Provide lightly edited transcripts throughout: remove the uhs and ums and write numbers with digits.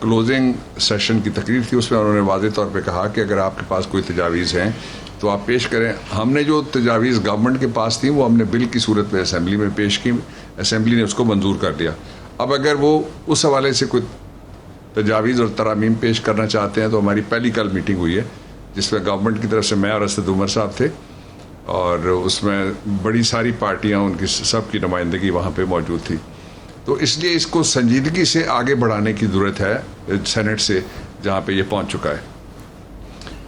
Closing session کی تقریر تھی، اس میں انہوں نے واضح طور پہ کہا کہ اگر آپ کے پاس کوئی تجاویز ہیں تو آپ پیش کریں. ہم نے جو تجاویز گورنمنٹ کے پاس تھیں وہ ہم نے بل کی صورت میں اسمبلی میں پیش کی، اسمبلی نے اس کو منظور کر لیا. اب اگر وہ اس حوالے سے کوئی تجاویز اور ترامیم پیش کرنا چاہتے ہیں تو ہماری پہلی کل میٹنگ ہوئی ہے جس میں گورنمنٹ کی طرف سے میں اور اسد عمر صاحب تھے، اور اس میں بڑی ساری پارٹیاں، ان کی سب کی نمائندگی وہاں پہ موجود تھی. تو اس لیے اس کو سنجیدگی سے آگے بڑھانے کی ضرورت ہے سینٹ سے، جہاں پہ یہ پہنچ چکا ہے.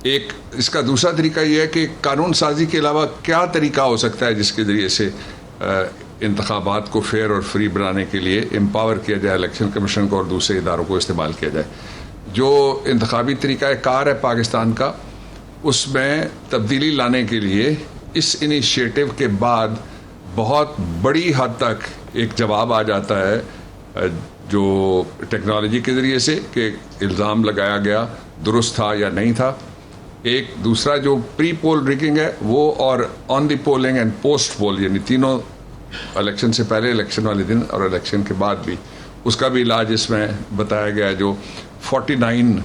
ایک اس کا دوسرا طریقہ یہ ہے کہ قانون سازی کے علاوہ کیا طریقہ ہو سکتا ہے جس کے ذریعے سے انتخابات کو فیئر اور فری بنانے کے لیے امپاور کیا جائے الیکشن کمیشن کو اور دوسرے اداروں کو استعمال کیا جائے. جو انتخابی طریقہ کار ہے پاکستان کا، اس میں تبدیلی لانے کے لیے اس انیشیٹو کے بعد بہت بڑی حد تک ایک جواب آ جاتا ہے جو ٹیکنالوجی کے ذریعے سے کہ الزام لگایا گیا درست تھا یا نہیں تھا. ایک دوسرا جو پری پول ریگنگ ہے وہ، اور آن دی پولنگ اینڈ پوسٹ پول، یعنی تینوں الیکشن سے پہلے، الیکشن والے دن اور الیکشن کے بعد بھی، اس کا بھی علاج اس میں بتایا گیا ہے. جو 49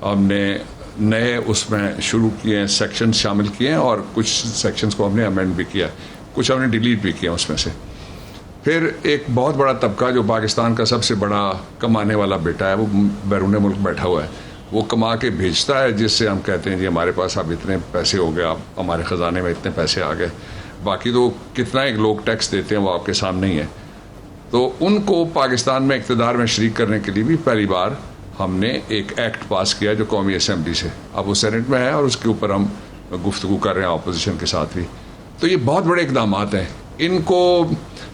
ہم نے نئے اس میں شروع کیے ہیں، سیکشن شامل کیے ہیں، اور کچھ سیکشنز کو ہم نے امینڈ بھی کیا، کچھ ہم نے ڈیلیٹ بھی کیا اس میں سے. پھر ایک بہت بڑا طبقہ جو پاکستان کا سب سے بڑا کمانے والا بیٹا ہے، وہ بیرون ملک بیٹھا ہوا ہے، وہ کما کے بھیجتا ہے، جس سے ہم کہتے ہیں جی ہمارے پاس اب اتنے پیسے ہو گئے، اب ہمارے خزانے میں اتنے پیسے آ گئے. باقی تو کتنا ایک لوگ ٹیکس دیتے ہیں وہ آپ کے سامنے ہی ہے. تو ان کو پاکستان میں اقتدار میں شریک کرنے کے لیے بھی پہلی بار ہم نے ایک ایکٹ پاس کیا جو قومی اسمبلی سے، اب وہ سینٹ میں ہے اور اس کے اوپر ہم گفتگو کر رہے ہیں اپوزیشن کے ساتھ بھی. تو یہ بہت بڑے اقدامات ہیں. ان کو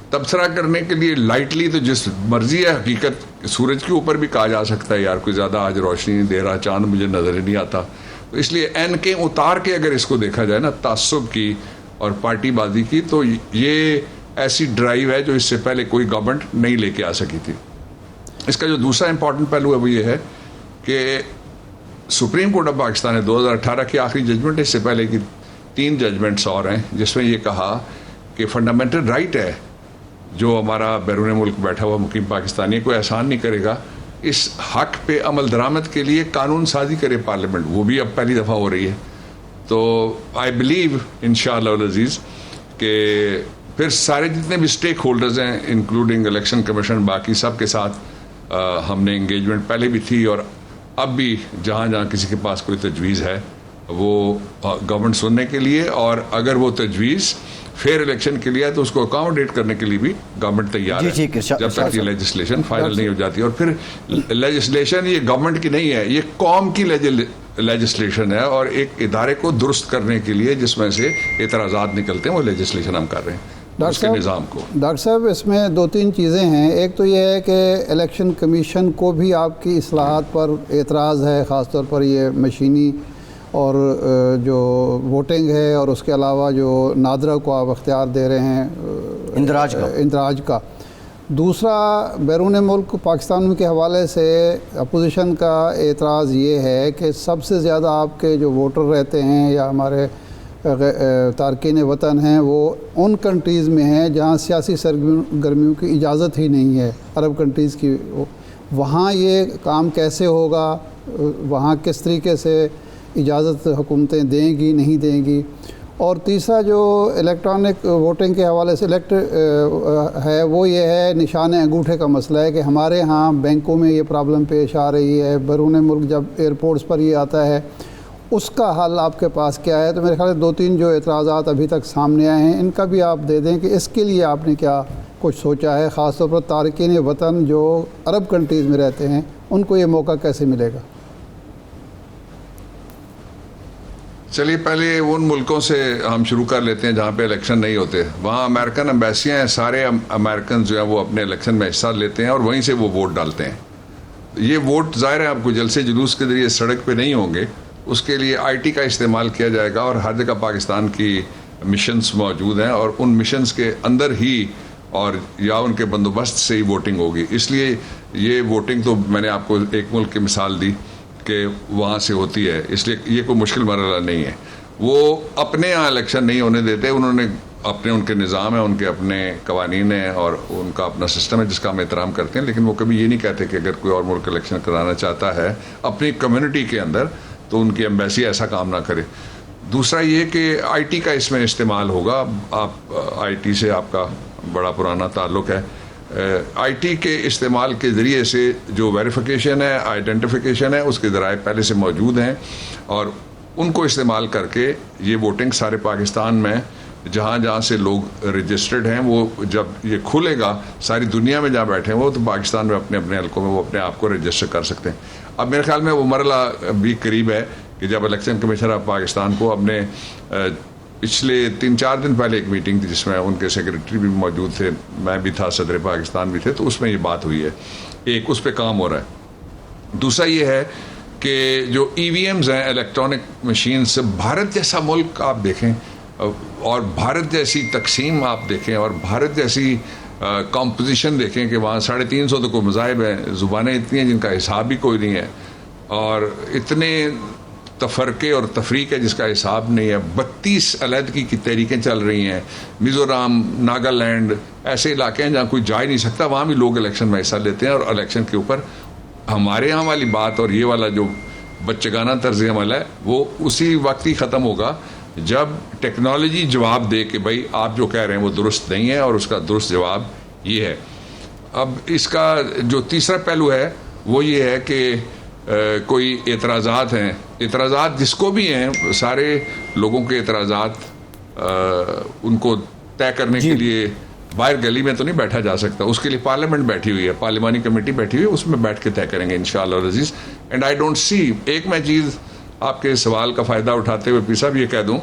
تبصرہ کرنے کے لیے لائٹلی تو جس مرضی ہے، حقیقت سورج کے اوپر بھی کہا جا سکتا ہے یار کوئی زیادہ آج روشنی نہیں دے رہا، چاند مجھے نظر ہی نہیں آتا. تو اس لیے این کے اتار کے اگر اس کو دیکھا جائے نا، تعصب کی اور پارٹی بازی کی، تو یہ ایسی ڈرائیو ہے جو اس سے پہلے کوئی گورنمنٹ نہیں لے کے آ سکی تھی. اس کا جو دوسرا امپورٹنٹ پہلو ہے وہ یہ ہے کہ سپریم کورٹ آف پاکستان نے 2018 کی آخری ججمنٹ، اس سے پہلے کی 3 ججمنٹس اور ہیں جس میں یہ کہا کہ فنڈامنٹل رائٹ ہے جو ہمارا بیرون ملک بیٹھا ہوا مقیم پاکستانی کوئی احسان نہیں کرے گا، اس حق پہ عمل درآمد کے لیے قانون سازی کرے پارلیمنٹ. وہ بھی اب پہلی دفعہ ہو رہی ہے. تو آئی بلیو انشاءاللہ العزیز کہ پھر سارے جتنے بھی اسٹیک ہولڈرز ہیں انکلوڈنگ الیکشن کمیشن، باقی سب کے ساتھ ہم نے انگیجمنٹ پہلے بھی تھی، اور اب بھی جہاں جہاں کسی کے پاس کوئی تجویز ہے وہ گورنمنٹ سننے کے لیے، اور اگر وہ تجویز فیئر الیکشن کے لیے ہے تو اس کو اکاموڈیٹ کرنے کے لیے بھی گورنمنٹ تیار ہے جب تک یہ لیجسلیشن فائنل نہیں ہو جاتی. اور پھر لیجسلیشن یہ گورنمنٹ کی نہیں ہے، یہ قوم کی لیجسلیشن ہے، اور ایک ادارے کو درست کرنے کے لیے جس میں سے اعتراضات نکلتے ہیں وہ لیجسلیشن ہم کر رہے ہیں اس کے نظام کو. ڈاکٹر صاحب اس میں 2-3 چیزیں ہیں. ایک تو یہ ہے کہ الیکشن کمیشن کو بھی آپ کی اصلاحات پر اعتراض ہے، خاص طور پر یہ مشینی اور جو ووٹنگ ہے، اور اس کے علاوہ جو نادرہ کو آپ اختیار دے رہے ہیں اندراج کا. دوسرا بیرون ملک پاکستان کے حوالے سے اپوزیشن کا اعتراض یہ ہے کہ سب سے زیادہ آپ کے جو ووٹر رہتے ہیں یا ہمارے تارکین وطن ہیں وہ ان کنٹریز میں ہیں جہاں سیاسی سرگرمیوں کی اجازت ہی نہیں ہے، عرب کنٹریز کی. وہاں یہ کام کیسے ہوگا، وہاں کس طریقے سے اجازت حکومتیں دیں گی نہیں دیں گی. اور تیسرا جو الیکٹرانک ووٹنگ کے حوالے سے ہے وہ یہ ہے نشان انگوٹھے کا مسئلہ ہے کہ ہمارے ہاں بینکوں میں یہ پرابلم پیش آ رہی ہے، بیرون ملک جب ایئرپورٹس پر یہ آتا ہے، اس کا حل آپ کے پاس کیا ہے؟ تو میرے خیال 2-3 جو اعتراضات ابھی تک سامنے آئے ہیں ان کا بھی آپ دے دیں کہ اس کے لیے آپ نے کیا کچھ سوچا ہے، خاص طور پر تارکین وطن جو عرب کنٹریز میں رہتے ہیں ان کو یہ موقع کیسے ملے گا؟ چلیے پہلے ان ملکوں سے ہم شروع کر لیتے ہیں جہاں پہ الیکشن نہیں ہوتے. وہاں امریکن امبیسیاں ہیں، سارے امریکن جو ہیں وہ اپنے الیکشن میں حصہ لیتے ہیں اور وہیں سے وہ ووٹ ڈالتے ہیں. یہ ووٹ ظاہر ہے آپ کو جلسے جلوس کے ذریعے سڑک پہ نہیں ہوں گے، اس کے لیے آئی ٹی کا استعمال کیا جائے گا، اور ہر جگہ پاکستان کی مشنز موجود ہیں اور ان مشنز کے اندر ہی اور یا ان کے بندوبست سے ہی ووٹنگ ہوگی. اس لیے یہ ووٹنگ تو میں نے آپ کو ایک ملک کی مثال دی کہ وہاں سے ہوتی ہے، اس لیے یہ کوئی مشکل مرحلہ نہیں ہے. وہ اپنے یہاں الیکشن نہیں ہونے دیتے، انہوں نے اپنے ان کے نظام ہیں, ان کے اپنے قوانین ہیں اور ان کا اپنا سسٹم ہے جس کا ہم احترام کرتے ہیں, لیکن وہ کبھی یہ نہیں کہتے کہ اگر کوئی اور ملک الیکشن کرانا چاہتا ہے اپنی کمیونٹی کے اندر تو ان کی ایمبیسی ایسا کام نہ کرے. دوسرا یہ کہ آئی ٹی کا اس میں استعمال ہوگا. آپ آئی ٹی سے آپ کا بڑا پرانا تعلق ہے. آئی ٹی کے استعمال کے ذریعے سے جو ویریفیکیشن ہے, آئیڈینٹیفیکیشن ہے, اس کے ذرائع پہلے سے موجود ہیں اور ان کو استعمال کر کے یہ ووٹنگ سارے پاکستان میں جہاں جہاں سے لوگ رجسٹرڈ ہیں, وہ جب یہ کھلے گا ساری دنیا میں جہاں بیٹھے ہیں وہ, تو پاکستان میں اپنے اپنے حلقوں میں وہ اپنے آپ کو رجسٹر کر سکتے ہیں. اب میرے خیال میں وہ مرحلہ بھی قریب ہے کہ جب الیکشن کمیشنر آف پاکستان کو اپنے پچھلے 3-4 دن پہلے ایک میٹنگ تھی جس میں ان کے سیکریٹری بھی موجود تھے, میں بھی تھا, صدر پاکستان بھی تھے, تو اس میں یہ بات ہوئی ہے. ایک اس پہ کام ہو رہا ہے. دوسرا یہ ہے کہ جو ای وی ایمز ہیں, الیکٹرانک مشینز, بھارت جیسا ملک آپ دیکھیں اور بھارت جیسی تقسیم آپ دیکھیں اور بھارت جیسی کمپوزیشن دیکھیں کہ وہاں 350 تو کوئی مذاہب ہیں, زبانیں اتنی ہیں جن کا حساب بھی کوئی نہیں ہے, اور اتنے تفرقے اور تفریق ہے جس کا حساب نہیں ہے. 32 علیحدگی کی تحریکیں چل رہی ہیں. میزورام, ناگالینڈ ایسے علاقے ہیں جہاں کوئی جا ہی نہیں سکتا, وہاں بھی لوگ الیکشن میں حصہ لیتے ہیں. اور الیکشن کے اوپر ہمارے یہاں والی بات اور یہ والا جو بچگانہ طرز عمل ہے وہ اسی وقت ہی ختم ہوگا جب ٹیکنالوجی جواب دے کہ بھائی آپ جو کہہ رہے ہیں وہ درست نہیں ہے, اور اس کا درست جواب یہ ہے. اب اس کا جو تیسرا پہلو ہے وہ یہ ہے کہ کوئی اعتراضات ہیں, اعتراضات جس کو بھی ہیں, سارے لوگوں کے اعتراضات ان کو طے کرنے کے لیے باہر گلی میں تو نہیں بیٹھا جا سکتا. اس کے لیے پارلیمنٹ بیٹھی ہوئی ہے, پارلیمانی کمیٹی بیٹھی ہوئی ہے, اس میں بیٹھ کے طے کریں گے انشاءاللہ العزیز. اینڈ آئی ڈونٹ سی, ایک میں چیز آپ کے سوال کا فائدہ اٹھاتے ہوئے پیسا بھی یہ کہہ دوں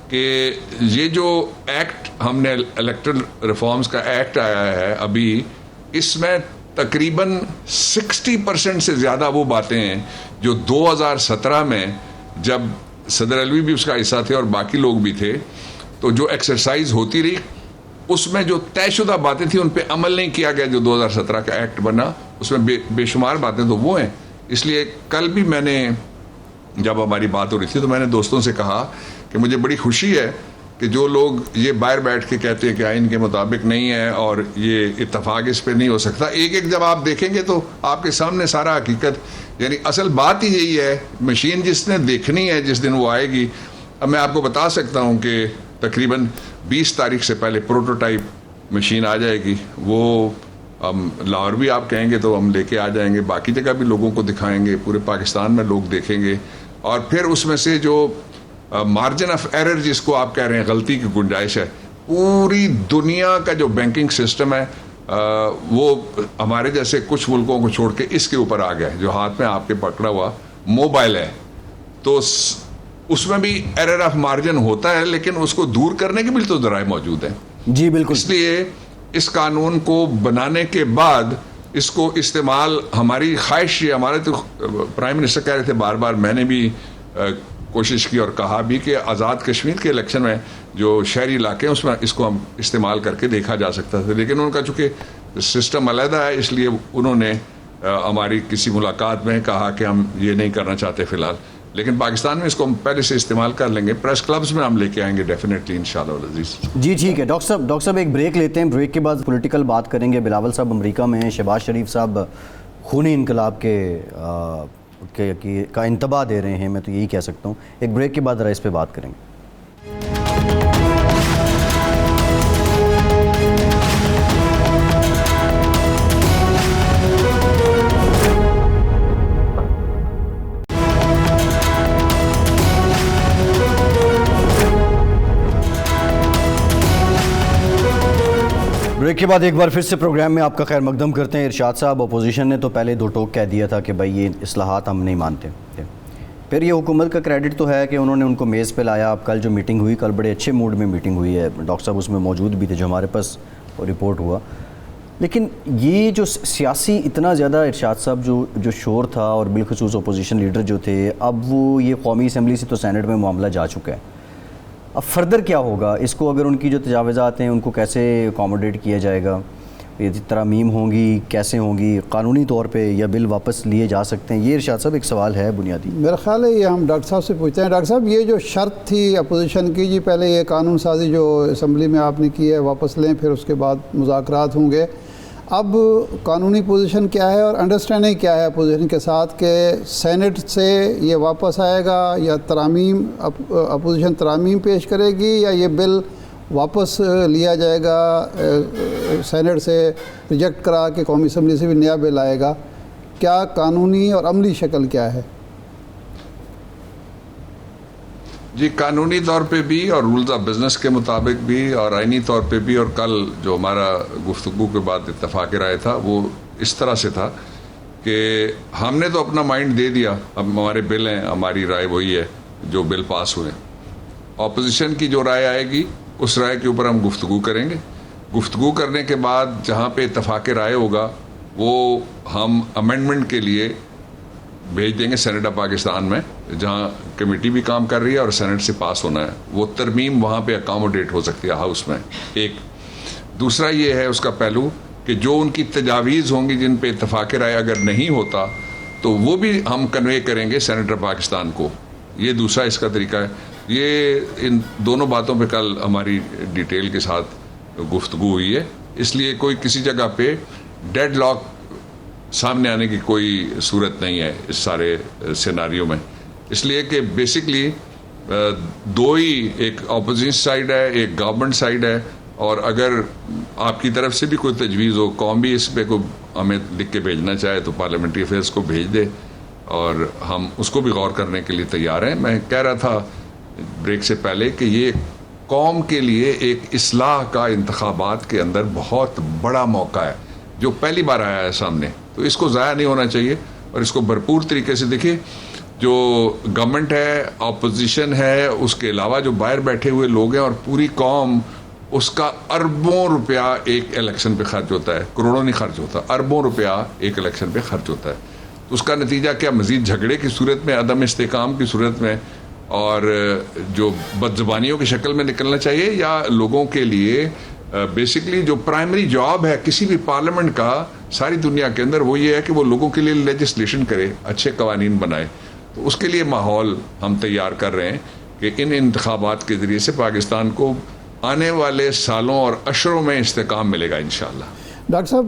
کہ یہ جو ایکٹ ہم نے الیکٹرل ریفارمز کا ایکٹ آیا ہے ابھی, اس میں تقریباً 60% سے زیادہ وہ باتیں ہیں جو 2017 میں جب صدر علوی بھی اس کا حصہ تھے اور باقی لوگ بھی تھے, تو جو ایکسرسائز ہوتی رہی اس میں جو طے شدہ باتیں تھیں ان پہ عمل نہیں کیا گیا. جو 2017 کا ایکٹ بنا اس میں بے شمار باتیں تو وہ ہیں. اس لیے کل بھی میں نے جب ہماری بات ہو رہی تھی تو میں نے دوستوں سے کہا کہ مجھے بڑی خوشی ہے کہ جو لوگ یہ باہر بیٹھ کے کہتے ہیں کہ آئین کے مطابق نہیں ہے اور یہ اتفاق اس پہ نہیں ہو سکتا, ایک ایک جب آپ دیکھیں گے تو آپ کے سامنے سارا حقیقت, یعنی اصل بات ہی یہی ہے. مشین جس نے دیکھنی ہے جس دن وہ آئے گی, اب میں آپ کو بتا سکتا ہوں کہ تقریباً 20 تاریخ سے پہلے پروٹوٹائپ مشین آ جائے گی. وہ ہم لاہور بھی آپ کہیں گے تو ہم لے کے آ جائیں گے, باقی جگہ بھی لوگوں کو دکھائیں گے, پورے پاکستان میں لوگ دیکھیں گے, اور پھر اس میں سے جو مارجن آف ایرر جس کو آپ کہہ رہے ہیں غلطی کی گنجائش ہے, پوری دنیا کا جو بینکنگ سسٹم ہے وہ ہمارے جیسے کچھ ملکوں کو چھوڑ کے اس کے اوپر آ گیا ہے. جو ہاتھ میں آپ کے پکڑا ہوا موبائل ہے تو اس میں بھی ایرر آف مارجن ہوتا ہے, لیکن اس کو دور کرنے کے بھی تو ذرائع موجود ہیں. جی بالکل. اس لیے اس قانون کو بنانے کے بعد اس کو استعمال, ہماری خواہش یہ, ہمارے تو پرائم منسٹر کہہ رہے تھے بار بار, میں نے بھی کوشش کی اور کہا بھی کہ آزاد کشمیر کے الیکشن میں جو شہری علاقے ہیں اس میں اس کو ہم استعمال کر کے دیکھا جا سکتا تھا, لیکن ان کا چونکہ سسٹم علیحدہ ہے اس لیے انہوں نے ہماری کسی ملاقات میں کہا کہ ہم یہ نہیں کرنا چاہتے فی الحال, لیکن پاکستان میں اس کو ہم پہلے سے استعمال کر لیں گے. پریس کلبز میں ہم لے کے آئیں گے ڈیفینیٹلی انشاءاللہ العزیز. جی ٹھیک ہے. ڈاکٹر صاحب ایک بریک لیتے ہیں, بریک کے بعد پولیٹیکل بات کریں گے. بلاول صاحب امریکہ میں ہیں, شہباز شریف صاحب خونی انقلاب کا انتباہ دے رہے ہیں, میں تو یہی کہہ سکتا ہوں. ایک بریک کے بعد ذرا اس پہ بات کریں گے. بریک کے بعد ایک بار پھر سے پروگرام میں آپ کا خیر مقدم کرتے ہیں. ارشاد صاحب, اپوزیشن نے تو پہلے دو ٹوک کہہ دیا تھا کہ بھائی یہ اصلاحات ہم نہیں مانتے, پھر یہ حکومت کا کریڈٹ تو ہے کہ انہوں نے ان کو میز پہ لایا. اب کل جو میٹنگ ہوئی, کل بڑے اچھے موڈ میں میٹنگ ہوئی ہے, ڈاکٹر صاحب اس میں موجود بھی تھے جو ہمارے پاس رپورٹ ہوا. لیکن یہ جو سیاسی اتنا زیادہ ارشاد صاحب جو شور تھا, اور بالخصوص اپوزیشن لیڈر جو تھے, اب وہ یہ قومی اسمبلی سے تو سینٹ میں معاملہ جا چکا ہے. اب فردر کیا ہوگا اس کو, اگر ان کی جو تجاوزات ہیں ان کو کیسے اکاموڈیٹ کیا جائے گا, یہ ترامیم ہوں گی، کیسے ہوں گی، قانونی طور پہ یا بل واپس لیے جا سکتے ہیں؟ یہ ارشاد صاحب ایک سوال ہے بنیادی. میرا خیال ہے یہ ہم ڈاکٹر صاحب سے پوچھتے ہیں. ڈاکٹر صاحب یہ جو شرط تھی اپوزیشن کی، جی پہلے یہ قانون سازی جو اسمبلی میں آپ نے کی ہے واپس لیں، پھر اس کے بعد مذاکرات ہوں گے. اب قانونی پوزیشن کیا ہے اور انڈرسٹینڈنگ کیا ہے اپوزیشن کے ساتھ کہ سینٹ سے یہ واپس آئے گا یا ترامیم اپوزیشن ترامیم پیش کرے گی یا یہ بل واپس لیا جائے گا سینٹ سے ریجیکٹ کرا کے قومی اسمبلی سے بھی نیا بل آئے گا؟ کیا قانونی اور عملی شکل کیا ہے؟ جی قانونی طور پہ بھی اور رولز آف بزنس کے مطابق بھی اور آئینی طور پہ بھی، اور کل جو ہمارا گفتگو کے بعد اتفاق رائے تھا وہ اس طرح سے تھا کہ ہم نے تو اپنا مائنڈ دے دیا، اب ہمارے بل ہیں، ہماری رائے وہی ہے جو بل پاس ہوئے. اپوزیشن کی جو رائے آئے گی اس رائے کے اوپر ہم گفتگو کریں گے. گفتگو کرنے کے بعد جہاں پہ اتفاق رائے ہوگا وہ ہم امینڈمنٹ کے لیے بھیج دیں گے سینٹ آف پاکستان میں، جہاں کمیٹی بھی کام کر رہی ہے اور سینٹ سے پاس ہونا ہے. وہ ترمیم وہاں پہ اکاموڈیٹ ہو سکتی ہے ہاؤس میں. ایک دوسرا یہ ہے اس کا پہلو کہ جو ان کی تجاویز ہوں گی جن پہ اتفاق رائے اگر نہیں ہوتا تو وہ بھی ہم کنوے کریں گے سینٹ آف پاکستان کو. یہ دوسرا اس کا طریقہ ہے. یہ ان دونوں باتوں پہ کل ہماری ڈیٹیل کے ساتھ گفتگو ہوئی ہے. اس لیے کوئی کسی جگہ پہ ڈیڈ لاک سامنے آنے کی کوئی صورت نہیں ہے اس سارے سیناریو میں. اس لیے کہ بیسکلی دو ہی، ایک اپوزیشن سائیڈ ہے، ایک گورنمنٹ سائیڈ ہے، اور اگر آپ کی طرف سے بھی کوئی تجویز ہو، قوم بھی اس پہ کوئی ہمیں لکھ کے بھیجنا چاہے تو پارلیمنٹری افیئرس کو بھیج دے اور ہم اس کو بھی غور کرنے کے لیے تیار ہیں. میں کہہ رہا تھا بریک سے پہلے کہ یہ قوم کے لیے ایک اصلاح کا انتخابات کے اندر بہت بڑا موقع ہے جو پہلی بار آیا ہے سامنے، تو اس کو ضائع نہیں ہونا چاہیے اور اس کو بھرپور طریقے سے دیکھیے. جو گورنمنٹ ہے، اپوزیشن ہے، اس کے علاوہ جو باہر بیٹھے ہوئے لوگ ہیں اور پوری قوم، اس کا اربوں روپیہ ایک الیکشن پہ خرچ ہوتا ہے. کروڑوں نہیں خرچ ہوتا، اربوں روپیہ ایک الیکشن پہ خرچ ہوتا ہے. تو اس کا نتیجہ کیا مزید جھگڑے کی صورت میں، عدم استحکام کی صورت میں اور جو بد زبانیوں کی شکل میں نکلنا چاہیے، یا لوگوں کے لیے بیسکلی جو پرائمری جاب ہے کسی بھی پارلیمنٹ کا ساری دنیا کے اندر وہ یہ ہے کہ وہ لوگوں کے لیے لیجسلیشن کرے، اچھے قوانین بنائے. تو اس کے لیے ماحول ہم تیار کر رہے ہیں کہ ان انتخابات کے ذریعے سے پاکستان کو آنے والے سالوں اور اشروں میں استحکام ملے گا انشاءاللہ. ڈاکٹر صاحب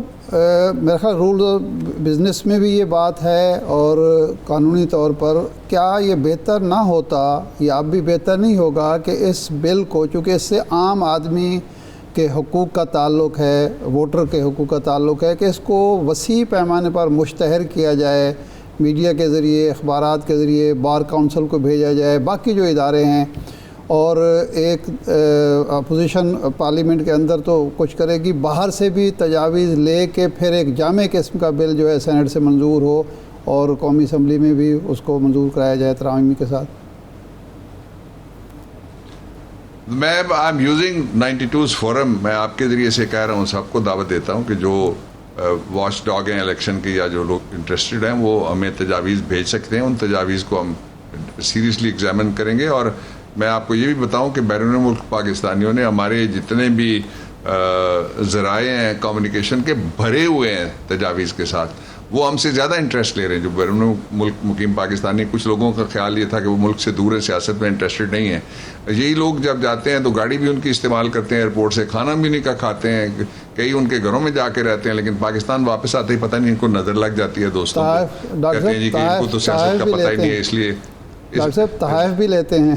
میرا خیال رولز بزنس میں بھی یہ بات ہے اور قانونی طور پر کیا یہ بہتر نہ ہوتا یا اب بھی بہتر نہیں ہوگا کہ اس بل کو، چونکہ اس سے عام آدمی کے حقوق کا تعلق ہے، ووٹر کے حقوق کا تعلق ہے، کہ اس کو وسیع پیمانے پر مشتہر کیا جائے، میڈیا کے ذریعے، اخبارات کے ذریعے، بار کونسل کو بھیجا جائے، باقی جو ادارے ہیں، اور ایک اپوزیشن پارلیمنٹ کے اندر تو کچھ کرے گی، باہر سے بھی تجاویز لے کے پھر ایک جامع قسم کا بل جو ہے سینٹ سے منظور ہو اور قومی اسمبلی میں بھی اس کو منظور کرایا جائے ترامیمی کے ساتھ. میں I am using 92's forum, میں آپ کے ذریعے سے کہہ رہا ہوں، سب کو دعوت دیتا ہوں کہ جو واچ ڈاگ ہیں الیکشن کی یا جو لوگ انٹرسٹڈ ہیں وہ ہمیں تجاویز بھیج سکتے ہیں. ان تجاویز کو ہم سیریسلی ایگزامن کریں گے. اور میں آپ کو یہ بھی بتاؤں کہ بیرون ملک پاکستانیوں نے ہمارے جتنے بھی ذرائع ہیں کمیونیکیشن کے بھرے ہوئے ہیں تجاویز کے ساتھ، وہ ہم سے زیادہ انٹرسٹ لے رہے ہیں. جو بیرون ملک مقیم پاکستانی، کچھ لوگوں کا خیال یہ تھا کہ وہ ملک سے دور ہے، سیاست میں انٹرسٹڈ نہیں ہیں. یہی لوگ جب جاتے ہیں تو گاڑی بھی ان کی استعمال کرتے ہیں، ایئرپورٹ سے کھانا بھی نہیں کا کھاتے ہیں، کئی ان کے گھروں میں جا کے رہتے ہیں، لیکن پاکستان واپس آتے ہی پتہ نہیں ان کو نظر لگ جاتی ہے دوستوں کو، کہتے ہیں جی کہ ان کو تو سیاست کا پتہ ہی نہیں ہے. اس لیے ڈاکٹر صاحب تحائف بھی لیتے ہیں،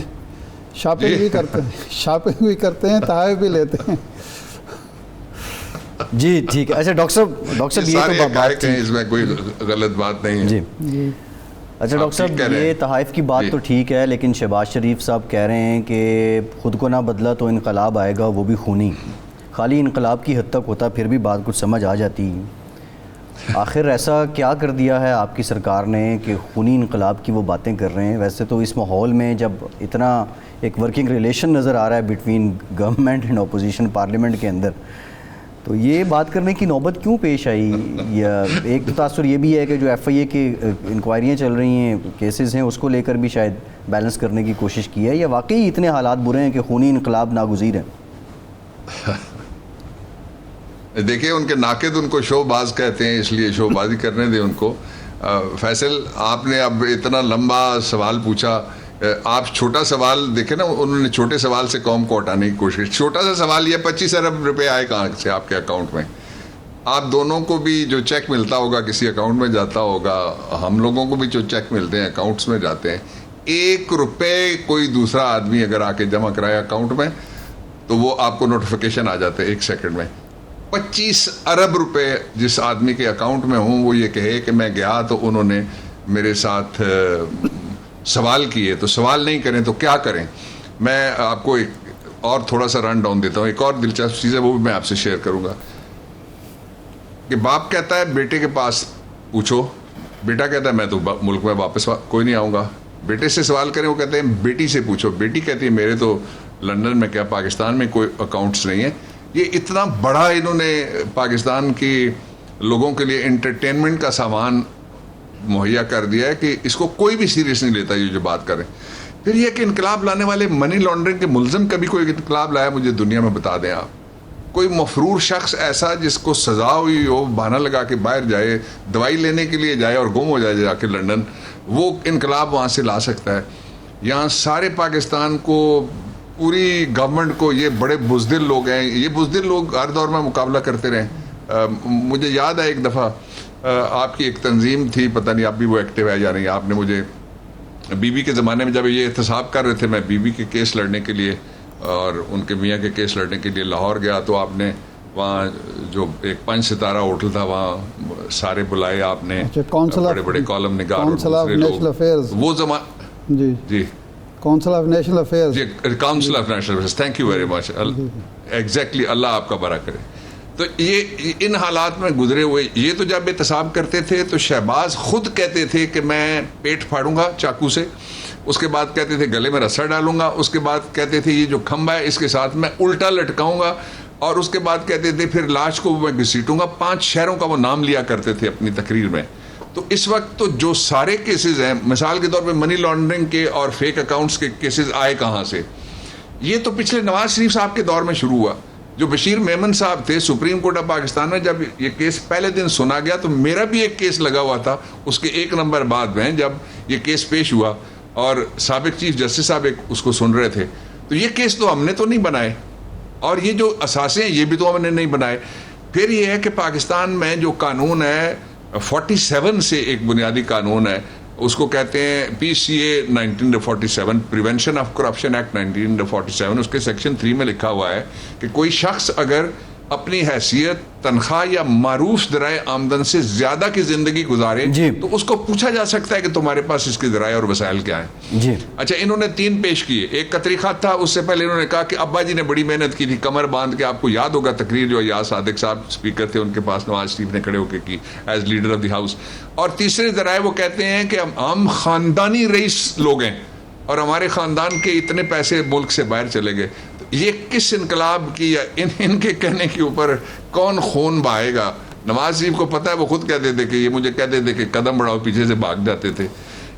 شاپنگ بھی کرتے ہیں، شاپنگ بھی کرتے ہیں، تحائف بھی لیتے ہیں. جی ٹھیک ہے. اچھا ڈاکٹر صاحب یہ تو بات ہے، اس میں کوئی غلط بات نہیں ہے. جی اچھا ڈاکٹر صاحب یہ تحائف کی بات تو ٹھیک ہے، لیکن شہباز شریف صاحب کہہ رہے ہیں کہ خود کو نہ بدلا تو انقلاب آئے گا، وہ بھی خونی. خالی انقلاب کی حد تک ہوتا پھر بھی بات کچھ سمجھ آ جاتی. آخر ایسا کیا کر دیا ہے آپ کی سرکار نے کہ خونی انقلاب کی وہ باتیں کر رہے ہیں؟ ویسے تو اس ماحول میں جب اتنا ایک ورکنگ ریلیشن نظر آ رہا ہے between government and opposition parliament کے اندر، تو یہ بات کرنے کی نوبت کیوں پیش آئی؟ یا ایک تو تاثر یہ بھی ہے کہ جو ایف آئی اے کی انکوائریاں چل رہی ہیں، کیسز ہیں، اس کو لے کر بھی شاید بیلنس کرنے کی کوشش کی ہے، یا واقعی اتنے حالات برے ہیں کہ خونی انقلاب ناگزیر ہیں؟ دیکھیں ان کے ناقد ان کو شو باز کہتے ہیں، اس لیے شو بازی کرنے دیں ان کو. فیصل آپ نے اب اتنا لمبا سوال پوچھا، آپ چھوٹا سوال دیکھیں نا، انہوں نے چھوٹے سوال سے قوم کو ہٹانے کی کوشش. چھوٹا سا سوال یہ 25 ارب روپے آئے کہاں سے آپ کے اکاؤنٹ میں؟ آپ دونوں کو بھی جو چیک ملتا ہوگا کسی اکاؤنٹ میں جاتا ہوگا، ہم لوگوں کو بھی جو چیک ملتے ہیں اکاؤنٹس میں جاتے ہیں. 1 روپے کوئی دوسرا آدمی اگر آ کے جمع کرائے اکاؤنٹ میں تو وہ آپ کو نوٹیفیکیشن آ جاتے ہیں 1 سیکنڈ میں. 25 ارب روپے جس آدمی کے اکاؤنٹ میں ہوں، وہ یہ کہے کہ میں گیا تو انہوں نے میرے ساتھ سوال کیے، تو سوال نہیں کریں تو کیا کریں؟ میں آپ کو ایک اور تھوڑا سا رن ڈاؤن دیتا ہوں. ایک اور دلچسپ چیز ہے، وہ بھی میں آپ سے شیئر کروں گا. کہ باپ کہتا ہے بیٹے کے پاس پوچھو، بیٹا کہتا ہے میں تو ملک میں واپس کوئی نہیں آؤں گا. بیٹے سے سوال کریں، وہ کہتے ہیں بیٹی سے پوچھو. بیٹی کہتی ہے میرے تو لندن میں کیا پاکستان میں کوئی اکاؤنٹس نہیں ہیں. یہ اتنا بڑا انہوں نے پاکستان کی لوگوں کے لیے انٹرٹینمنٹ کا سامان مہیا کر دیا ہے کہ اس کو کوئی بھی سیریس نہیں لیتا یہ جو بات کریں. پھر یہ کہ انقلاب لانے والے منی لانڈرنگ کے ملزم کبھی کوئی انقلاب لایا مجھے دنیا میں بتا دیں آپ. کوئی مفرور شخص ایسا جس کو سزا ہوئی ہو، بہانہ لگا کے باہر جائے، دوائی لینے کے لیے جائے اور گم ہو جائے جا کے لندن، وہ انقلاب وہاں سے لا سکتا ہے. یہاں سارے پاکستان کو، پوری گورنمنٹ کو، یہ بڑے بزدل لوگ ہیں. یہ بزدل لوگ ہر دور میں مقابلہ کرتے رہے. مجھے یاد ہے ایک دفعہ آپ کی ایک تنظیم تھی، پتہ نہیں اب بھی وہ ایکٹیو ہے یا نہیں. آپ نے مجھے بی بی کے زمانے میں جب یہ احتساب کر رہے تھے، میں بی بی کے کیس لڑنے کے لیے اور ان کے میاں کے کیس لڑنے کے لیے لاہور گیا، تو آپ نے وہاں جو ایک 5 ستارہ ہوٹل تھا وہاں سارے بلائے آپ نے، بڑے بڑے کالم نگار، وہ زمانہ G council of national affairs, G council of national affairs. Thank you very much. Exactly, اللہ آپ کا بھلا کرے. تو یہ ان حالات میں گزرے ہوئے، یہ تو جب احتساب کرتے تھے تو شہباز خود کہتے تھے کہ میں پیٹ پھاڑوں گا چاقو سے، اس کے بعد کہتے تھے گلے میں رسا ڈالوں گا، اس کے بعد کہتے تھے یہ جو کھمبا ہے اس کے ساتھ میں الٹا لٹکاؤں گا، اور اس کے بعد کہتے تھے پھر لاش کو میں گھسیٹوں گا. 5 شہروں کا وہ نام لیا کرتے تھے اپنی تقریر میں. تو اس وقت تو جو سارے کیسز ہیں، مثال کے طور پہ منی لانڈرنگ کے اور فیک اکاؤنٹس کے کیسز آئے کہاں سے؟ یہ تو پچھلے نواز شریف صاحب کے دور میں شروع ہوا. جو بشیر میمن صاحب تھے سپریم کورٹ آف پاکستان میں، جب یہ کیس پہلے دن سنا گیا تو میرا بھی ایک کیس لگا ہوا تھا اس کے 1 نمبر بعد میں، جب یہ کیس پیش ہوا اور سابق چیف جسٹس صاحب اس کو سن رہے تھے. تو یہ کیس تو ہم نے تو نہیں بنائے، اور یہ جو اثاثے ہیں یہ بھی تو ہم نے نہیں بنائے. پھر یہ ہے کہ پاکستان میں جو قانون ہے 47 سے ایک بنیادی قانون ہے، اس کو کہتے ہیں PCA 1947 prevention of corruption act 1947. اس کے سیکشن 3 میں لکھا ہوا ہے کہ کوئی شخص اگر اپنی حیثیت، تنخواہ یا معروف ذرائع آمدن سے زیادہ کی زندگی گزارے تو اس کو پوچھا جا سکتا ہے کہ تمہارے پاس اس کے ذرائع اور وسائل کیا ہیں. جی اچھا، انہوں نے 3 پیش کیے. ایک قطری خط تھا، اس سے پہلے انہوں نے کہا کہ ابا جی نے بڑی محنت کی تھی کمر باندھ کے. آپ کو یاد ہوگا تقریر جو یاد صادق صاحب اسپیکر تھے ان کے پاس نواز شریف نے کھڑے ہو کے کی as leader of the house. اور تیسرے ذرائع وہ کہتے ہیں کہ ہم خاندانی رئیس لوگ ہیں اور ہمارے خاندان کے اتنے پیسے ملک سے باہر چلے گئے. یہ کس انقلاب کی یا ان کے کہنے کے اوپر کون خون بہائے گا؟ نواز شریف کو پتہ ہے، وہ خود کہتے تھے کہ یہ مجھے کہتے تھے کہ قدم بڑھاؤ، پیچھے سے بھاگ جاتے تھے.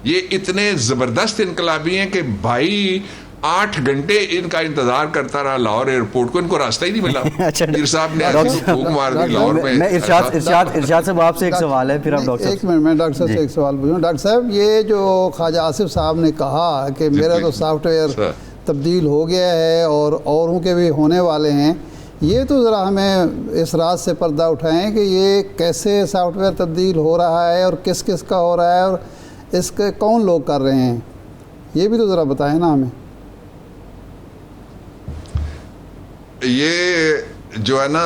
یہ اتنے زبردست انقلابی ہیں کہ بھائی 8 گھنٹے ان کا انتظار کرتا رہا لاہور ایئرپورٹ کو، ان کو راستہ ہی نہیں ملا. میر صاحب نے پھونک مار دی لاہور میں. ارشاد صاحب آپ سے ایک سوال ہے، پھر آپ ڈاکٹر ایک منٹ، میں ڈاکٹر صاحب سے ایک سوال پوچھوں. ڈاکٹر صاحب، یہ جو خواجہ آصف صاحب نے کہا کہ میرا تو سافٹ ویئر تبدیل ہو گیا ہے اور اوروں کے بھی ہونے والے ہیں، یہ تو ذرا ہمیں اس راز سے پردہ اٹھائیں کہ یہ کیسے سافٹ ویئر تبدیل ہو رہا ہے اور کس کس کا ہو رہا ہے اور اس کے کون لوگ کر رہے ہیں، یہ بھی تو ذرا بتائیں نا ہمیں. یہ جو ہے نا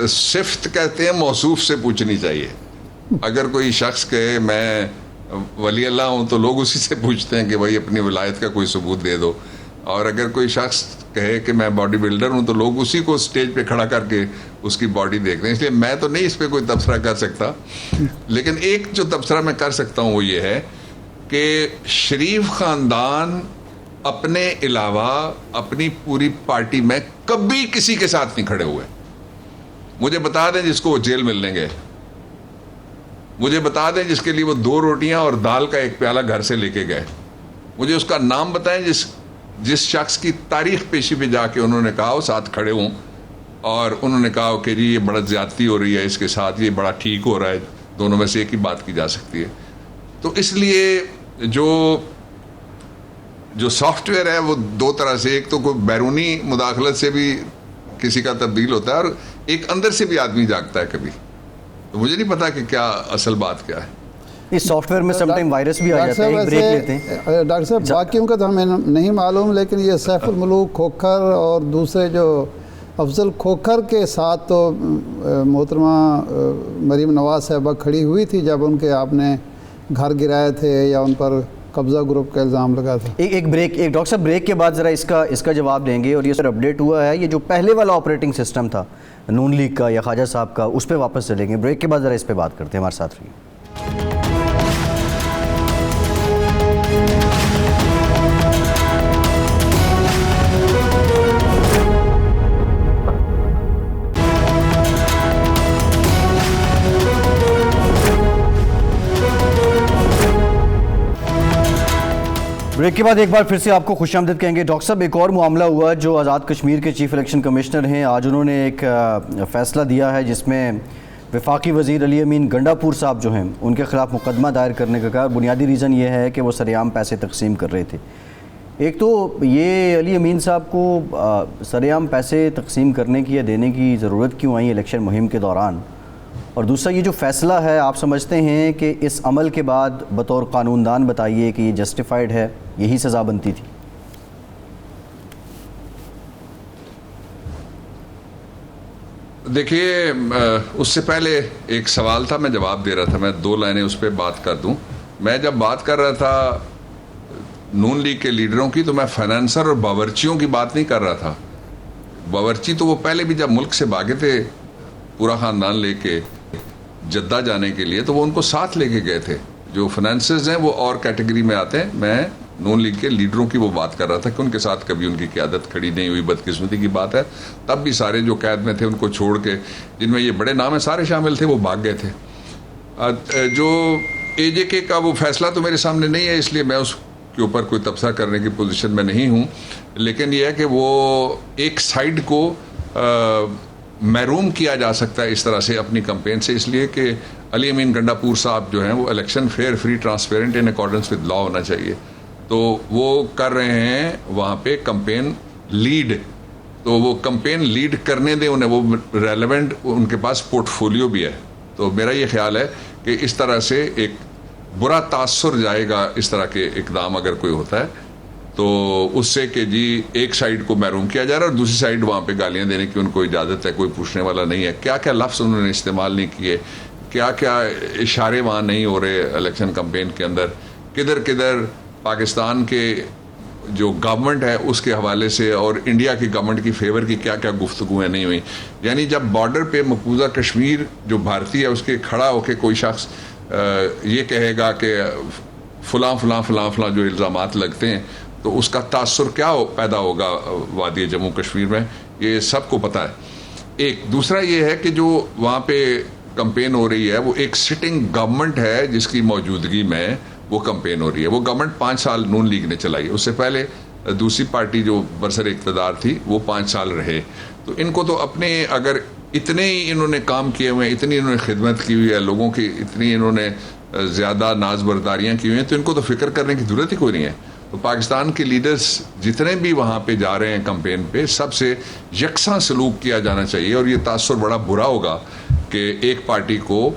صفت کہتے ہیں موصوف سے پوچھنی چاہیے. اگر کوئی شخص کہے میں ولی اللہ ہوں تو لوگ اسی سے پوچھتے ہیں کہ بھائی اپنی ولایت کا کوئی ثبوت دے دو. اور اگر کوئی شخص کہے کہ میں باڈی بلڈر ہوں تو لوگ اسی کو سٹیج پہ کھڑا کر کے اس کی باڈی دیکھتے ہیں. اس لیے میں تو نہیں اس پہ کوئی تبصرہ کر سکتا، لیکن ایک جو تبصرہ میں کر سکتا ہوں وہ یہ ہے کہ شریف خاندان اپنے علاوہ اپنی پوری پارٹی میں کبھی کسی کے ساتھ نہیں کھڑے ہوئے. مجھے بتا دیں جس کو وہ جیل ملنے گئے، مجھے بتا دیں جس کے لیے وہ 2 روٹیاں اور دال کا 1 پیالہ گھر سے لے کے گئے. مجھے اس کا نام بتائیں جس شخص کی تاریخ پیشی پہ جا کے انہوں نے کہا وہ ساتھ کھڑے ہوں اور انہوں نے کہا کہ جی یہ بڑا زیادتی ہو رہی ہے اس کے ساتھ, یہ بڑا ٹھیک ہو رہا ہے, دونوں میں سے ایک ہی بات کی جا سکتی ہے. تو اس لیے جو سافٹ ویئر ہے وہ دو طرح سے, ایک تو کوئی بیرونی مداخلت سے بھی کسی کا تبدیل ہوتا ہے, اور ایک اندر سے بھی آدمی جاگتا ہے کبھی. تو مجھے نہیں پتا کہ کیا اصل بات کیا ہے. اس سافٹ ویئر میں سم ٹائم وائرس بھی آ جاتا ہے. ایک بریک لیتے ہیں ڈاکٹر صاحب, باقیوں کا تو ہمیں نہیں معلوم, لیکن یہ سیف الملوک کھوکھر اور دوسرے جو افضل کھوکھر کے ساتھ تو محترمہ مریم نواز صاحبہ کھڑی ہوئی تھی جب ان کے آپ نے گھر گرائے تھے یا ان پر قبضہ گروپ کا الزام لگا تھا. ایک بریک, ایک ڈاکٹر صاحب بریک کے بعد ذرا اس کا جواب دیں گے. اور یہ سر اپڈیٹ ہوا ہے, یہ جو پہلے والا آپریٹنگ سسٹم تھا نون لیگ کا یا خواجہ صاحب کا, اس پہ واپس چلیں گے. بریک کے بعد ذرا اس پہ بات کرتے ہیں, ہمارے ساتھ رہیے. بریک کے بعد ایک بار پھر سے آپ کو خوش آمدید کہیں گے. ڈاکٹر صاحب, ایک اور معاملہ ہوا جو آزاد کشمیر کے چیف الیکشن کمشنر ہیں, آج انہوں نے ایک فیصلہ دیا ہے جس میں وفاقی وزیر علی امین گنڈا پور صاحب جو ہیں ان کے خلاف مقدمہ دائر کرنے کا کہا. بنیادی ریزن یہ ہے کہ وہ سرعام پیسے تقسیم کر رہے تھے. ایک تو یہ علی امین صاحب کو سرعام پیسے تقسیم کرنے کی یا دینے کی ضرورت کیوں آئی الیکشن مہم کے دوران, اور دوسرا یہ جو فیصلہ ہے آپ سمجھتے ہیں کہ اس عمل کے بعد بطور قانون دان بتائیے کہ یہ جسٹیفائڈ ہے, یہی سزا بنتی تھی؟ دیکھیے, اس سے پہلے ایک سوال تھا, میں جواب دے رہا تھا, میں 2 لائنیں اس پہ بات کر دوں. میں جب بات کر رہا تھا نون لیگ کے لیڈروں کی تو میں فائنانسر اور باورچیوں کی بات نہیں کر رہا تھا. باورچی تو وہ پہلے بھی جب ملک سے بھاگے تھے پورا خاندان لے کے جدہ جانے کے لیے تو وہ ان کو ساتھ لے کے گئے تھے. جو فائنانسرز ہیں وہ اور کیٹیگری میں آتے ہیں. میں نون لیگ کے لیڈروں کی وہ بات کر رہا تھا کہ ان کے ساتھ کبھی ان کی قیادت کھڑی نہیں ہوئی, بدقسمتی کی بات ہے. تب بھی سارے جو قید میں تھے ان کو چھوڑ کے, جن میں یہ بڑے نام ہیں سارے شامل تھے, وہ بھاگ گئے تھے. جو اے جے کے کا وہ فیصلہ تو میرے سامنے نہیں ہے, اس لیے میں اس کے اوپر کوئی تبصرہ کرنے کی پوزیشن میں نہیں ہوں. لیکن یہ ہے کہ وہ ایک سائڈ کو محروم کیا جا سکتا ہے اس طرح سے اپنی کمپین سے, اس لیے کہ علی امین گنڈا پور صاحب جو ہیں وہ election fair, free, transparent in accordance with law ہونا چاہیے. تو وہ کر رہے ہیں وہاں پہ کمپین لیڈ, تو وہ کمپین لیڈ کرنے دیں انہیں, وہ ریلیونٹ ان کے پاس پورٹ فولیو بھی ہے. تو میرا یہ خیال ہے کہ اس طرح سے ایک برا تاثر جائے گا اس طرح کے اقدام اگر کوئی ہوتا ہے تو اس سے کہ جی ایک سائڈ کو محروم کیا جا رہا ہے اور دوسری سائڈ وہاں پہ گالیاں دینے کی ان کو اجازت ہے, کوئی پوچھنے والا نہیں ہے. کیا کیا لفظ انہوں نے استعمال نہیں کیے, کیا کیا اشارے وہاں نہیں ہو رہے الیکشن کمپین کے اندر, کدھر کدھر پاکستان کے جو گورنمنٹ ہے اس کے حوالے سے اور انڈیا کی گورنمنٹ کی فیور کی کیا کیا گفتگویں نہیں ہوئی. یعنی جب بارڈر پہ مقبوضہ کشمیر جو بھارتی ہے اس کے کھڑا ہو کے کوئی شخص یہ کہے گا کہ فلاں فلاں فلاں فلاں جو الزامات لگتے ہیں تو اس کا تاثر کیا پیدا ہوگا وادی جموں کشمیر میں, یہ سب کو پتہ ہے. ایک دوسرا یہ ہے کہ جو وہاں پہ کمپین ہو رہی ہے وہ ایک سٹنگ گورنمنٹ ہے جس کی موجودگی میں وہ کمپین ہو رہی ہے. وہ گورنمنٹ 5 سال نون لیگ نے چلائی, اس سے پہلے دوسری پارٹی جو برسر اقتدار تھی وہ 5 سال رہے. تو ان کو تو اپنے اگر اتنے ہی انہوں نے کام کیے ہوئے ہیں, اتنی انہوں نے خدمت کی ہوئی ہے لوگوں کی, اتنی انہوں نے زیادہ ناز برداریاں کی ہوئی ہیں, تو ان کو تو فکر کرنے کی ضرورت ہی کوئی نہیں ہے. تو پاکستان کے لیڈرز جتنے بھی وہاں پہ جا رہے ہیں کمپین پہ, سب سے یکساں سلوک کیا جانا چاہیے. اور یہ تاثر بڑا برا ہوگا کہ ایک پارٹی کو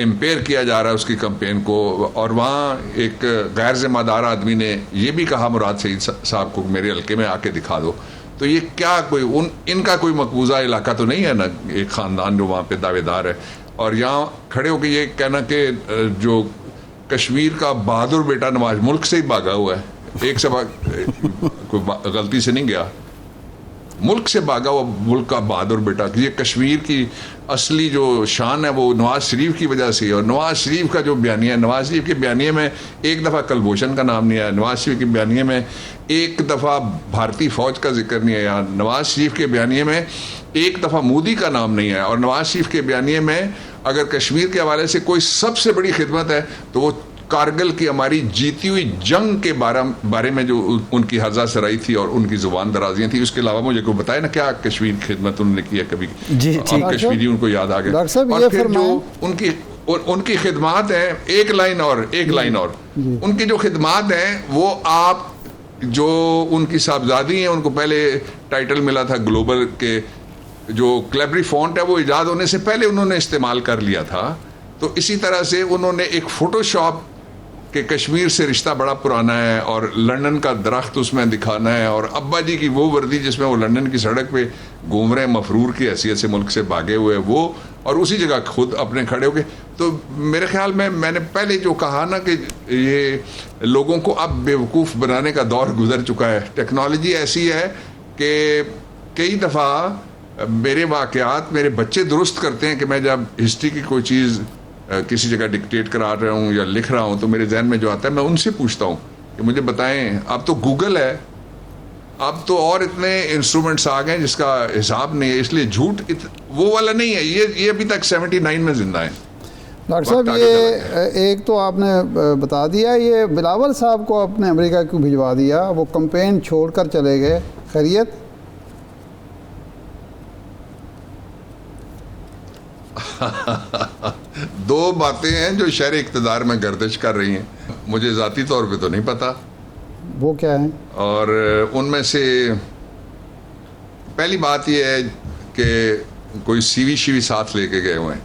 امپیئر کیا جا رہا ہے اس کی کمپین کو. اور وہاں ایک غیر ذمہ دار آدمی نے یہ بھی کہا مراد سعید صاحب کو میرے حلقے میں آ کے دکھا دو. تو یہ کیا کوئی ان کا کوئی مقبوضہ علاقہ تو نہیں ہے نا, ایک خاندان جو وہاں پہ دعوے دار ہے. اور یہاں کھڑے ہو کے یہ کہنا کہ جو کشمیر کا بہادر بیٹا نواز ملک سے ہی بھاگا ہوا ہے, ایک سے کوئی غلطی سے نہیں گیا, ملک سے بھاگا ہوا ملک کا بہادر بیٹا. یہ کشمیر کی اصلی جو شان ہے وہ نواز شریف کی وجہ سے. اور نواز شریف کا جو بیانیہ ہے, نواز شریف کے بیانیے میں ایک دفعہ کلبھوشن کا نام نہیں آیا, نواز شریف کے بیانیے میں ایک دفعہ بھارتی فوج کا ذکر نہیں آیا, نواز شریف کے بیانیے میں ایک دفعہ مودی کا نام نہیں آیا. اور نواز شریف کے بیانیے میں اگر کشمیر کے حوالے سے کوئی سب سے بڑی خدمت ہے تو وہ کارگل کی ہماری جیتی ہوئی جنگ کے بارے میں جو ان کی ہرزہ سرائی تھی اور ان کی زبان درازیاں تھیں. اس کے علاوہ مجھے کوئی بتائے نا کیا کشمیر کی خدمت انہوں نے کی ہے کبھی؟ جی کشمیری ان کو یاد آ گیا. اور پھر جو ان کی خدمات ہیں ایک لائن اور ان کی جو خدمات ہیں وہ آپ جو ان کی صاحبزادی ہیں ان کو پہلے ٹائٹل ملا تھا گلوبل کے جو کلیبری فونٹ ہے وہ ایجاد ہونے سے پہلے انہوں نے استعمال کر لیا تھا. تو اسی طرح سے انہوں نے ایک فوٹو شاپ کہ کشمیر سے رشتہ بڑا پرانا ہے اور لندن کا درخت اس میں دکھانا ہے اور ابا جی کی وہ وردی جس میں وہ لندن کی سڑک پہ گھوم رہے ہیں مفرور کی حیثیت سے ملک سے بھاگے ہوئے وہ اور اسی جگہ خود اپنے کھڑے ہو کے. تو میرے خیال میں نے پہلے جو کہا نا کہ یہ لوگوں کو اب بیوقوف بنانے کا دور گزر چکا ہے. ٹیکنالوجی ایسی ہے کہ کئی دفعہ میرے واقعات میرے بچے درست کرتے ہیں کہ میں جب ہسٹری کی کوئی چیز کسی جگہ ڈکٹیٹ کرا رہا ہوں یا لکھ رہا ہوں تو میرے ذہن میں جو آتا ہے میں ان سے پوچھتا ہوں کہ مجھے بتائیں. اب تو گوگل ہے, اب تو اور اتنے انسٹرومنٹس آ گئے جس کا حساب نہیں ہے, اس لیے جھوٹ وہ والا نہیں ہے. یہ ابھی تک 79 میں زندہ ہیں. ڈاکٹر صاحب یہ ایک تو آپ نے بتا دیا, یہ بلاول صاحب کو آپ نے امریکہ کیوں بھجوا دیا؟ وہ کمپین چھوڑ کر چلے گئے, خیریت؟ دو باتیں ہیں جو شہر اقتدار میں گردش کر رہی ہیں, مجھے ذاتی طور پہ تو نہیں پتا. وہ کیا ہیں؟ اور ان میں سے پہلی بات یہ ہے کہ کوئی سی وی ساتھ لے کے گئے ہوئے ہیں.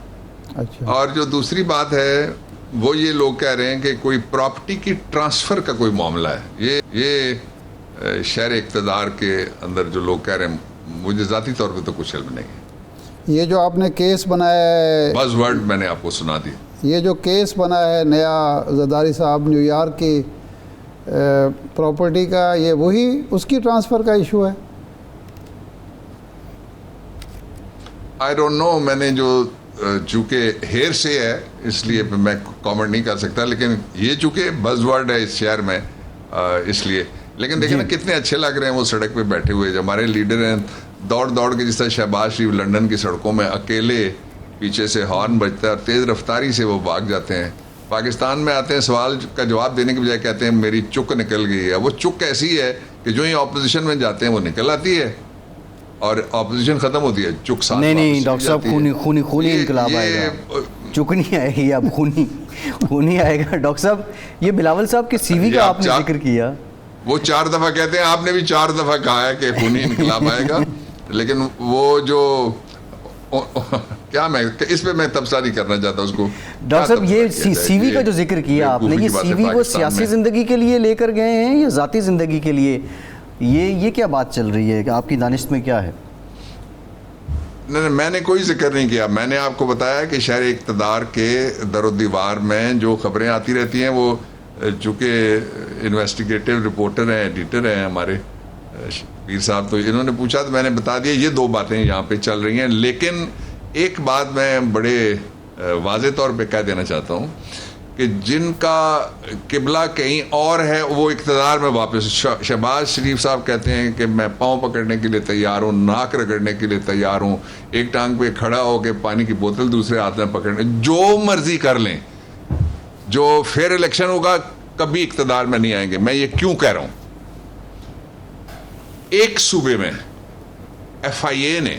اچھا. اور جو دوسری بات ہے وہ یہ لوگ کہہ رہے ہیں کہ کوئی پراپرٹی کی ٹرانسفر کا کوئی معاملہ ہے. یہ شہر اقتدار کے اندر جو لوگ کہہ رہے ہیں, مجھے ذاتی طور پہ تو کچھ علم نہیں ہے. یہ جو آپ نے کیس بنایا ہے, بز ورڈ میں نے آپ کو سنا دی, یہ جو کیس بنا ہے نیا زرداری صاحب نیو یارک کی پراپرٹی کا, یہ وہی اس کی ٹرانسفر کا ایشو ہے؟ I don't know. میں نے جو چونکہ ہیر سے ہے اس لیے میں کامنٹ نہیں کر سکتا, لیکن یہ چونکہ بز ورڈ ہے اس شہر میں اس لیے. لیکن دیکھیں نا کتنے اچھے لگ رہے ہیں وہ سڑک پہ بیٹھے ہوئے جو ہمارے لیڈر ہیں, دوڑ کے جس طرح شہباز شریف لندن کی سڑکوں میں اکیلے پیچھے سے ہارن بجتا ہے اور تیز رفتاری سے وہ بھاگ جاتے ہیں. پاکستان میں آتے ہیں سوال کا جواب دینے کے بجائے کہتے ہیں میری چک نکل گئی ہے. وہ چک ایسی ہے کہ جو ہی اپوزیشن میں جاتے ہیں وہ نکل آتی ہے اور اپوزیشن ختم ہوتی ہے, چک ساتھ. نہیں ڈاکٹر صاحب خونی انقلاب آئے گا, چک نہیں آئے گی, اب خونی آئے گا. ڈاکٹر صاحب یہ بلاول صاحب کے سی وی کا آپ نے ذکر کیا, وہ 4 دفعہ کہتے ہیں, آپ نے بھی 4 دفعہ کہا ہے کہ خونی انقلاب آئے گا. لیکن وہ جو کیا میں اس پہ میں تبصرہ نہیں کرنا چاہتا اس کو. ڈاکٹر صاحب یہ سی وی کا جو ذکر کیا آپ نے, یہ سی وی وہ سیاسی زندگی کے لیے لے کر گئے ہیں یا ذاتی زندگی کے لیے؟ یہ کیا بات چل رہی ہے کہ آپ کی دانش میں کیا ہے؟ نہیں, میں نے کوئی ذکر نہیں کیا. میں نے آپ کو بتایا کہ شہر اقتدار کے در و دیوار میں جو خبریں آتی رہتی ہیں وہ چونکہ انویسٹیگیٹو رپورٹر ہیں, ایڈیٹر ہیں ہمارے پیر صاحب, تو انہوں نے پوچھا تو میں نے بتا دیا. یہ 2 باتیں یہاں پہ چل رہی ہیں. لیکن ایک بات میں بڑے واضح طور پہ کہہ دینا چاہتا ہوں کہ جن کا قبلہ کہیں اور ہے وہ اقتدار میں واپس. شہباز شریف صاحب کہتے ہیں کہ میں پاؤں پکڑنے کے لیے تیار ہوں, ناک رگڑنے کے لیے تیار ہوں, ایک ٹانگ پہ کھڑا ہو کے پانی کی بوتل دوسرے ہاتھ میں پکڑنے, جو مرضی کر لیں. جو فیئر الیکشن ہوگا کبھی اقتدار میں نہیں آئیں گے. میں یہ کیوں کہہ رہا ہوں؟ ایک صوبے میں FIA نے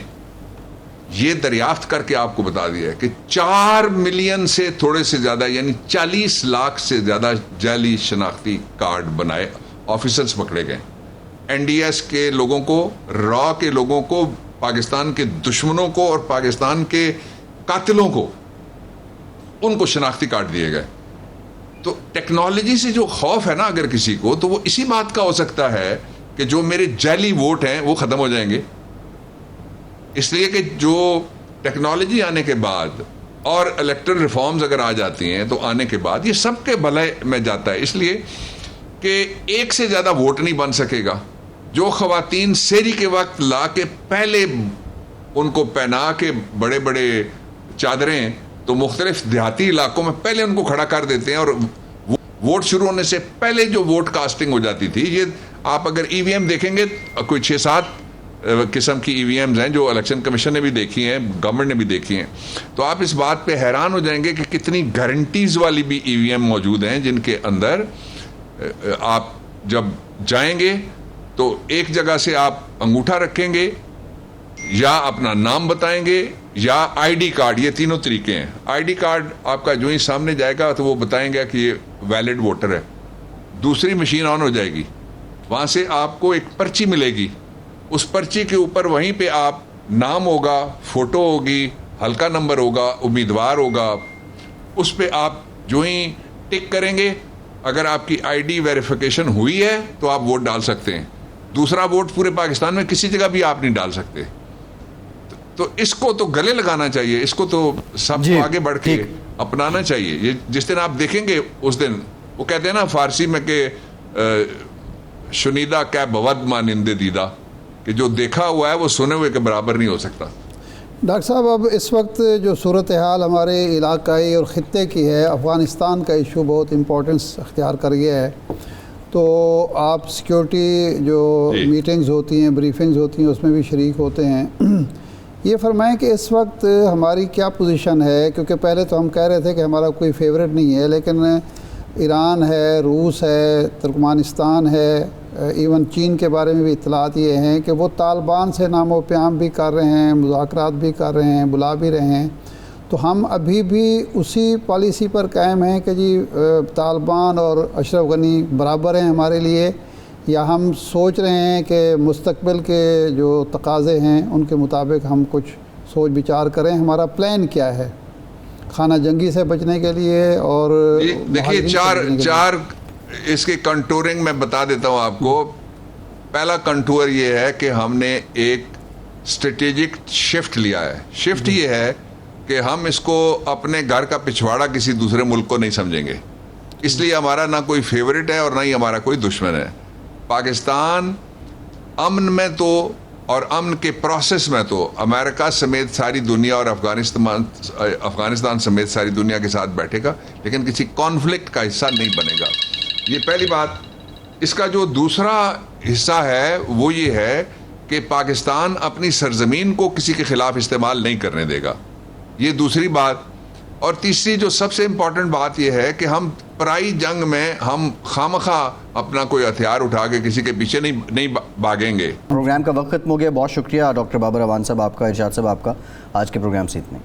یہ دریافت کر کے آپ کو بتا دیا ہے کہ 4 ملین سے تھوڑے سے زیادہ یعنی 40 لاکھ سے زیادہ جعلی شناختی کارڈ بنائے, آفیسرز پکڑے گئے. NDS کے لوگوں کو, را کے لوگوں کو, پاکستان کے دشمنوں کو اور پاکستان کے قاتلوں کو, ان کو شناختی کارڈ دیے گئے. تو ٹیکنالوجی سے جو خوف ہے نا اگر کسی کو, تو وہ اسی بات کا ہو سکتا ہے کہ جو میرے جعلی ووٹ ہیں وہ ختم ہو جائیں گے. اس لیے کہ جو ٹیکنالوجی آنے کے بعد اور الیکٹرل ریفارمز اگر آ جاتی ہیں تو آنے کے بعد یہ سب کے بھلے میں جاتا ہے. اس لیے کہ ایک سے زیادہ ووٹ نہیں بن سکے گا. جو خواتین سحری کے وقت لا کے پہلے ان کو پہنا کے بڑے بڑے چادریں, تو مختلف دیہاتی علاقوں میں پہلے ان کو کھڑا کر دیتے ہیں اور ووٹ شروع ہونے سے پہلے جو ووٹ کاسٹنگ ہو جاتی تھی, یہ آپ اگر EVM دیکھیں گے کوئی 6-7 قسم کی ای وی ایمز ہیں جو الیکشن کمیشن نے بھی دیکھی ہیں, گورنمنٹ نے بھی دیکھی ہیں, تو آپ اس بات پہ حیران ہو جائیں گے کہ کتنی گارنٹیز والی بھی ای وی ایم موجود ہیں جن کے اندر آپ جب جائیں گے تو ایک جگہ سے آپ انگوٹھا رکھیں گے یا اپنا نام بتائیں گے یا آئی ڈی کارڈ, یہ تینوں طریقے ہیں. آئی ڈی کارڈ آپ کا جو ہی سامنے جائے گا تو وہ بتائیں گے کہ یہ ویلڈ ووٹر ہے. دوسری مشین آن ہو جائے گی, وہاں سے آپ کو ایک پرچی ملے گی, اس پرچی کے اوپر وہیں پہ آپ نام ہوگا, فوٹو ہوگی, حلقہ نمبر ہوگا, امیدوار ہوگا, اس پہ آپ جو ہی ٹک کریں گے, اگر آپ کی آئی ڈی ویریفیکیشن ہوئی ہے تو آپ ووٹ ڈال سکتے ہیں. دوسرا ووٹ پورے پاکستان میں کسی جگہ بھی آپ نہیں ڈال سکتے. تو اس کو تو گلے لگانا چاہیے, اس کو تو سب کو آگے بڑھ کے اپنانا چاہیے. یہ جس دن آپ دیکھیں گے اس دن وہ کہتے ہیں نا فارسی میں کہ شنیدہ کیا بود مانند دیدہ, کہ جو دیکھا ہوا ہے وہ سنے ہوئے کے برابر نہیں ہو سکتا. ڈاکٹر صاحب اب اس وقت جو صورتحال ہمارے علاقائی اور خطے کی ہے, افغانستان کا ایشو بہت امپورٹنس اختیار کر گیا ہے, تو آپ سیکیورٹی جو میٹنگز ہوتی ہیں, بریفنگز ہوتی ہیں, اس میں بھی شریک ہوتے ہیں. یہ فرمائیں کہ اس وقت ہماری کیا پوزیشن ہے, کیونکہ پہلے تو ہم کہہ رہے تھے کہ ہمارا کوئی فیورٹ نہیں ہے, لیکن ایران ہے, روس ہے, ترکمانستان ہے, ایون چین کے بارے میں بھی اطلاعات یہ ہیں کہ وہ طالبان سے نام و پیام بھی کر رہے ہیں, مذاکرات بھی کر رہے ہیں, بلا بھی رہے ہیں. تو ہم ابھی بھی اسی پالیسی پر قائم ہیں کہ جی طالبان اور اشرف غنی برابر ہیں ہمارے لیے, یا ہم سوچ رہے ہیں کہ مستقبل کے جو تقاضے ہیں ان کے مطابق ہم کچھ سوچ بچار کریں؟ ہمارا پلان کیا ہے خانہ جنگی سے بچنے کے لیے؟ اور دیکھیے چار اس کے کنٹورنگ میں بتا دیتا ہوں آپ کو. پہلا کنٹور یہ ہے کہ ہم نے ایک اسٹریٹجک شفٹ لیا ہے. شفٹ یہ ہے کہ ہم اس کو اپنے گھر کا پچھواڑا کسی دوسرے ملک کو نہیں سمجھیں گے. اس لیے ہمارا نہ کوئی فیورٹ ہے اور نہ ہی ہمارا کوئی دشمن ہے. پاکستان امن میں تو اور امن کے پروسیس میں تو امریکہ سمیت ساری دنیا اور افغانستان سمیت ساری دنیا کے ساتھ بیٹھے گا, لیکن کسی کانفلکٹ کا حصہ نہیں بنے گا. یہ پہلی بات. اس کا جو دوسرا حصہ ہے وہ یہ ہے کہ پاکستان اپنی سرزمین کو کسی کے خلاف استعمال نہیں کرنے دے گا. یہ دوسری بات. اور تیسری جو سب سے امپورٹنٹ بات یہ ہے کہ ہم پرائی جنگ میں ہم خامخواہ اپنا کوئی ہتھیار اٹھا کے کسی کے پیچھے نہیں بھاگیں گے. پروگرام کا وقت ختم ہو گیا. بہت شکریہ ڈاکٹر بابر اعوان صاحب آپ کا, ارشاد صاحب آپ کا, آج کے پروگرام سے اتنے.